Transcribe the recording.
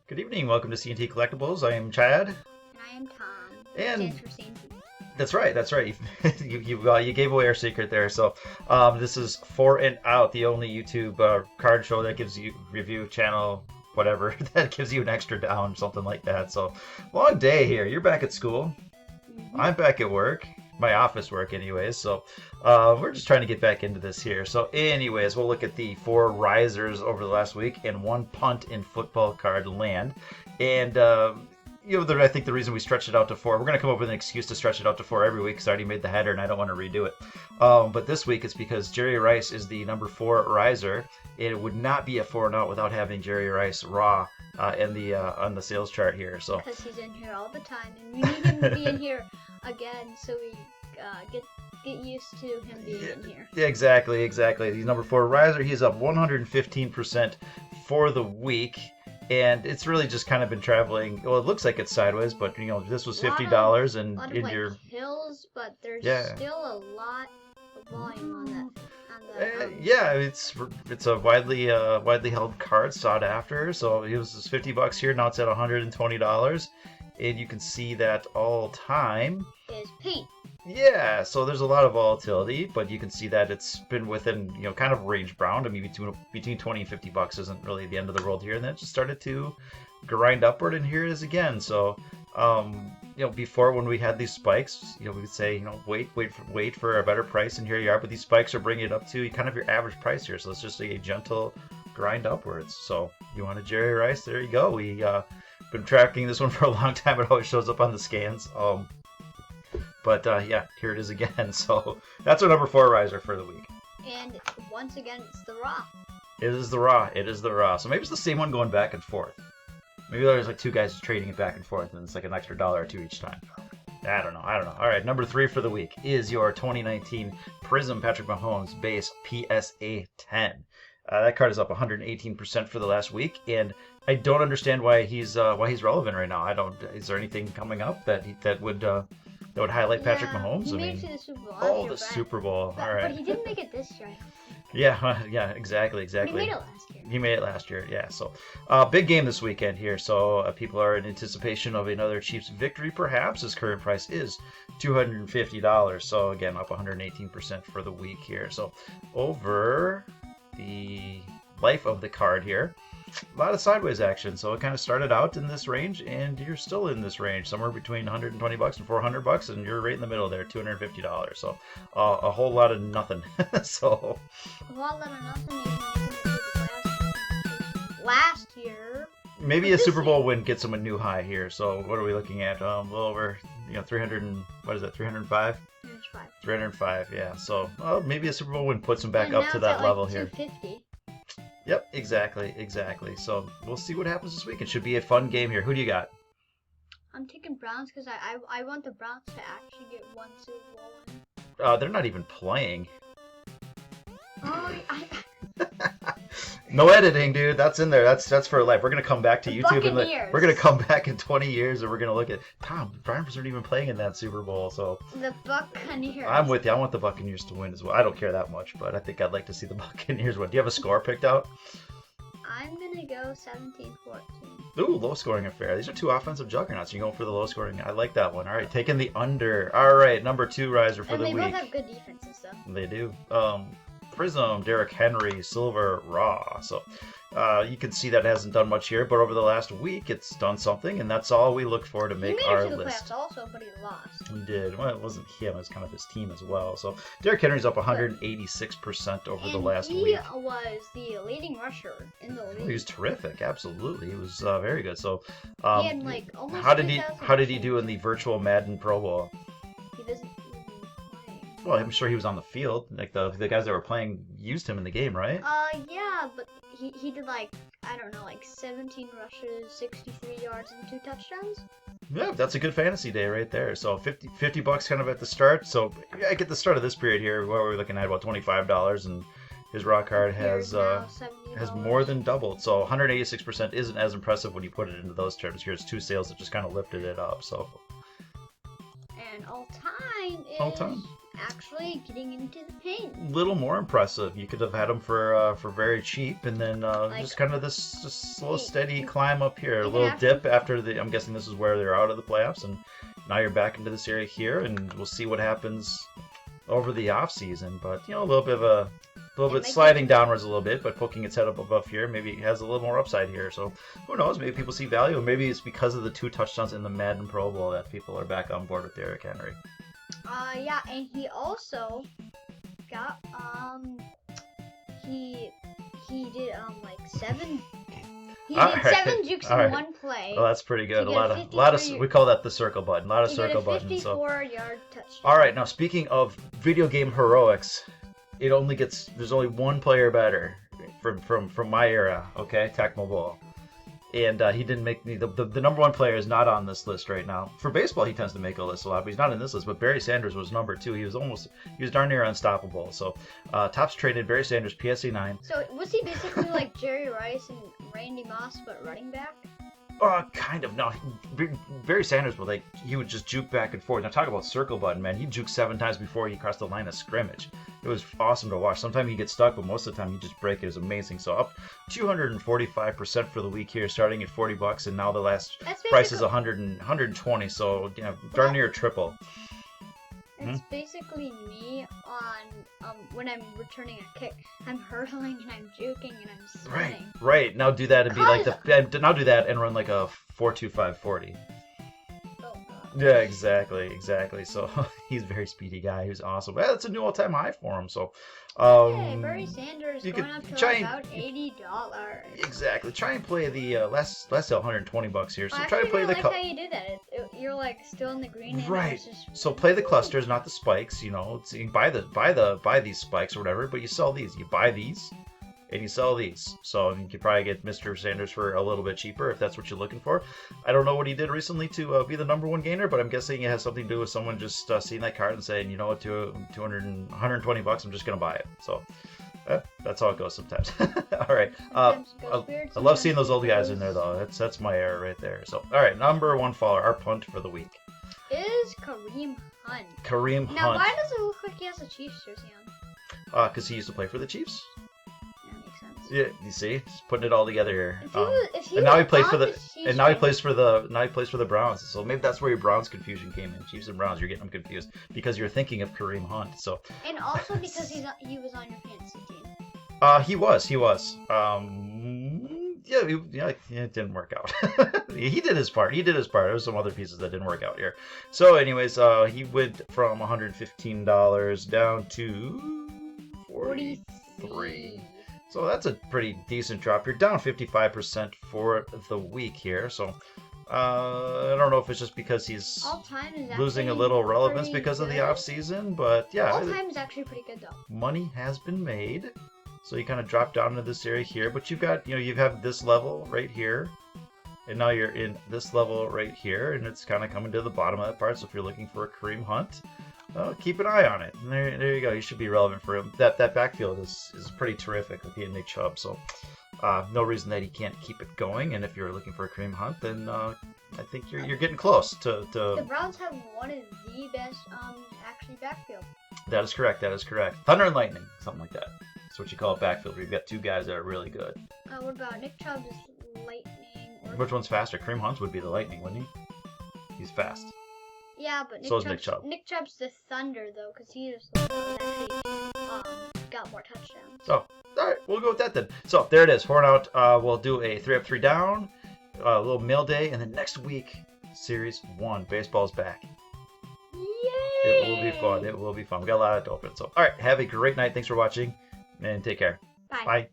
Good evening. Welcome to C&T Collectibles. I am Chad, And I am Tom. and Stands for St. that's right. That's right. You gave away our secret there. So this is For and Out, the only YouTube card show that gives you review channel, whatever that gives you an extra down, something like that. So long day here. You're back at school. I'm back at work. My office work, anyways. So we're just trying to get back into this here. So, anyways, we'll look at the 4 risers over the last week and 1 punt in football card land. And I think the reason we stretched it out to 4, we're going to come up with an excuse to stretch it out to 4 every week because I already made the header and I don't want to redo it. But this week it's because Jerry Rice is the number 4 riser. It would not be a 4 and out without having Jerry Rice raw on the sales chart here. So Because he's in here all the time, and we need him to be in here again so we get used to him being in here. Yeah, exactly. He's number 4 riser. He's up 115% for the week. And it's really just kind of been traveling. Well, it looks like it's sideways, but this was $50, and A lot in of your hills, but there's still a lot of volume on that. it's a widely held card, sought after. So it was $50 here. Now it's at $120, and you can see that all time Is paint. Yeah, so there's a lot of volatility, but you can see that it's been within, kind of range bound. I mean, between 20 and $50 isn't really the end of the world here, and then it just started to grind upward, and here it is again. So, before when we had these spikes, we would say, wait for a better price, and here you are. But these spikes are bringing it up to kind of your average price here, so it's just a gentle grind upwards. So, you want a Jerry Rice? There you go. We been tracking this one for a long time. It always shows up on the scans. But here it is again. So that's our number 4 riser for the week. And once again, it's the raw. It is the raw. So maybe it's the same one going back and forth. Maybe there's like 2 guys trading it back and forth, and it's like an extra $1 or 2 each time. I don't know. All right, number 3 for the week is your 2019 Prism Patrick Mahomes base PSA 10. That card is up 118% for the last week, and I don't understand why he's relevant right now. Is there anything coming up that would highlight Patrick Mahomes? He made it to the Super Bowl. The Super Bowl. All right. But he didn't make it this year. Yeah, exactly. He made it last year. He made it last year, yeah. So, big game this weekend here. So, people are in anticipation of another Chiefs victory, perhaps. His current price is $250. So, again, up 118% for the week here. So, over the life of the card here, a lot of sideways action. So it kind of started out in this range, and you're still in this range, somewhere between $120 and $400, and you're right in the middle there, $250. So a whole lot of nothing. So a whole lot of nothing. Last year. Maybe a Super Bowl win gets them a new high here. So what are we looking at? A little over 300 and what is that? 305. 305. Yeah. So maybe a Super Bowl win puts them back up to that level here. 250. Yep, exactly. So we'll see what happens this week. It should be a fun game here. Who do you got? I'm taking Browns because I want the Browns to actually get 1 Super Bowl win. They're not even playing. Oh, No editing, dude. That's in there. That's for life. We're gonna come back to YouTube and we're gonna come back in 20 years and we're gonna look at Tom. The Browns aren't even playing in that Super Bowl, so the Buccaneers. I'm with you. I want the Buccaneers to win as well. I don't care that much, but I think I'd like to see the Buccaneers win. Do you have a score picked out? I'm gonna go 17-14. Ooh, low scoring affair. These are 2 offensive juggernauts. You're going for the low scoring. I like that one. All right, taking the under. All right, number 2 riser for the week. And they both have good defenses, though. They do. Prism, Derrick Henry, silver, raw. So you can see that hasn't done much here, but over the last week it's done something, and that's all we look for to make our list. He made it to the list. playoffs also, but he lost. He did. Well, it wasn't him; it was kind of his team as well. So Derrick Henry's up 186% over the last week. He was the leading rusher in the league. He was terrific. Absolutely, he was very good. So he had like almost how did he do in the virtual Madden Pro Bowl? He doesn't. Well, I'm sure he was on the field. Like the guys that were playing used him in the game, right? Yeah, but he did like 17 rushes, 63 yards, and 2 touchdowns. Yeah, that's a good fantasy day right there. So $50 kind of at the start. So I get the start of this period here where we're looking at about $25, and his raw card has more than doubled. So 186% isn't as impressive when you put it into those terms. Here's 2 sales that just kind of lifted it up. So and all time is actually getting into the paint. Little more impressive. You could have had him for very cheap, and then Like, just kind of this just slow, he- steady climb up here. A he little can dip after the. I'm guessing this is where they're out of the playoffs, and now you're back into this area here, and we'll see what happens over the off season. But a little bit of a little It bit might sliding downwards a little bit, but poking its head up above here. Maybe it has a little more upside here. So who knows? Maybe people see value, and maybe it's because of the 2 touchdowns in the Madden Pro Bowl that people are back on board with Derrick Henry. Yeah, and he also got he did like 7. He All did right. 7 jukes All in right. one play. Well, that's pretty good. He A got lot a of 53 we call that the circle button. A lot of He circle got a buttons. So 54-yard touchdown. all right, now speaking of video game heroics, there's only one player better from my era, okay, Tecmo Bowl. And he didn't make the number 1 player is not on this list right now. For baseball, he tends to make a list a lot, but he's not in this list. But Barry Sanders was number 2. He was darn near unstoppable. So Topps traded Barry Sanders PSA 9. So was he basically like Jerry Rice and Randy Moss, but running back? Kind of. No, Barry Sanders he would just juke back and forth. Now talk about circle button, man. He juked 7 times before he crossed the line of scrimmage. It was awesome to watch. Sometimes he gets stuck, but most of the time he just break it. It was amazing. So up 245% for the week here, starting at $40, and now the last price is 120. So darn near triple. It's basically me on when I'm returning a kick. I'm hurtling and I'm juking and I'm spinning. Right. Now do that and be like now do that and run like a 4.25 40. Oh god. Yeah, exactly. So he's a very speedy guy. He was awesome. Well, it's a new all-time high for him. So, hey, Barry Sanders you going could up to try about $80. Exactly. Try and play the last sale $120 here. So Well, try to play I the like how you did that. You're like still in the green. right. And So play the clusters, not the spikes. You can buy these spikes or whatever, but you sell these. You buy these. And you sell these. So you could probably get Mr. Sanders for a little bit cheaper if that's what you're looking for. I don't know what he did recently to be the number 1 gainer, but I'm guessing it has something to do with someone just seeing that card and saying, you know what, $120, I'm just going to buy it. So that's how it goes sometimes. All right. I love seeing those old guys in there, though. That's my era right there. So, all right, number 1 follower, our punt for the week is Kareem Hunt. Now, Now, why does it look like he has a Chiefs jersey on? Because he used to play for the Chiefs. That makes sense. Yeah, you see, just putting it all together here. And now he plays for the Browns. So maybe that's where your Browns confusion came in. Chiefs and Browns, you're getting them confused because you're thinking of Kareem Hunt. So and also because he was on your fantasy team. He was. It didn't work out. He did his part. There was some other pieces that didn't work out here. So, anyways, he went from $115 down to 43. So that's a pretty decent drop. You're down 55% for the week here. So I don't know if it's just because he's losing a little relevance because of the off season, but yeah. All time is actually pretty good though. Money has been made. So you kind of drop down into this area here, but you've got, you have this level right here, and now you're in this level right here, and it's kind of coming to the bottom of that part. So if you're looking for a Kareem Hunt, keep an eye on it. And there you go. You should be relevant for him. That backfield is pretty terrific with he and Nick Chubb. So no reason that he can't keep it going. And if you're looking for a Kareem Hunt, then I think you're getting close to. The Browns have one of the best actually backfield. That is correct. Thunder and lightning, something like that. That's what you call a backfield. We've got 2 guys that are really good. What about Nick Chubb's lightning? Which one's faster? Kareem Hunt would be the lightning, wouldn't he? He's fast. Yeah, but Nick Chubb. Nick Chubb's the thunder though, because he just actually got more touchdowns. Oh, all right, we'll go with that then. So there it is. 4 and out. We'll do a 3 up, 3 down, a little mail day, and then next week, Series 1, baseball's back. Yay! It will be fun. We got a lot to open. So all right, have a great night. Thanks for watching, and take care. Bye. Bye.